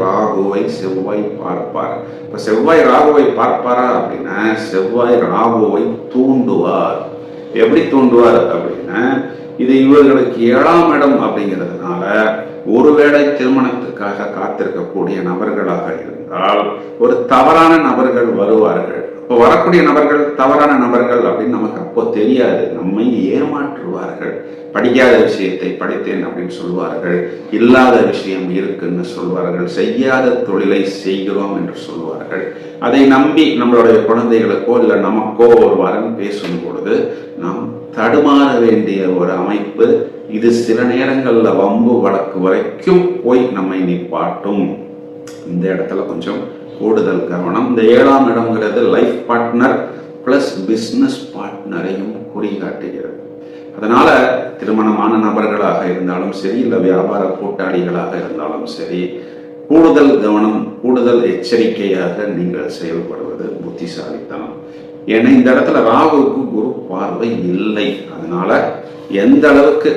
ராகுவை செவ்வாய் பார்ப்பார். இப்ப செவ்வாய் ராகுவை பார்ப்பாரா அப்படின்னா, செவ்வாய் ராகுவை தூண்டுவார். எப்படி தூண்டுவார் அப்படின்னா, இது இவர்களுக்கு 7ஆம் இடம் அப்படிங்கிறதுனால ஒருவேளை திருமணத்துக்காக காத்திருக்கக்கூடிய நபர்களாக இருந்தால் ஒரு தவறான நபர்கள் வருவார்கள். இப்போ வரக்கூடிய நபர்கள் தவறான நபர்கள் அப்படின்னு நமக்கு அப்போ தெரியாது. நம்மை ஏமாற்றுவார்கள். படிக்காத விஷயத்தை படித்தேன் அப்படின்னு சொல்வார்கள், இல்லாத விஷயம் இருக்குன்னு சொல்வார்கள், செய்யாத தொழிலை செய்கிறோம் என்று சொல்வார்கள். அதை நம்பி நம்மளுடைய குழந்தைகளுக்கோ இல்லை நமக்கோ ஒரு வரன் பேசும் பொழுது நாம் தடுமாற வேண்டிய ஒரு அமைப்பு இது. சில நேரங்களில் வம்பு வழக்கு வரைக்கும் போய் நம்மை நிப்பாட்டும். இந்த இடத்துல கொஞ்சம் கூடுதல் கவனம். இந்த 7ஆம் இடம்ங்கிறது லைஃப் பார்ட்னர் பிளஸ் பிசினஸ் பார்ட்னரையும் குறிகாட்டுகிறது. அதனால திருமணமான நபர்களாக இருந்தாலும் சரி, இல்லை வியாபார கூட்டாளிகளாக இருந்தாலும் சரி, கூடுதல் கவனம், கூடுதல் எச்சரிக்கையாக நீங்கள் செயல்படுவது புத்திசாலித்தனம். ஏன்னா இந்த இடத்துல ராகுவுக்கு குரு பார்வை இல்லை. அதனால எந்த அளவுக்கு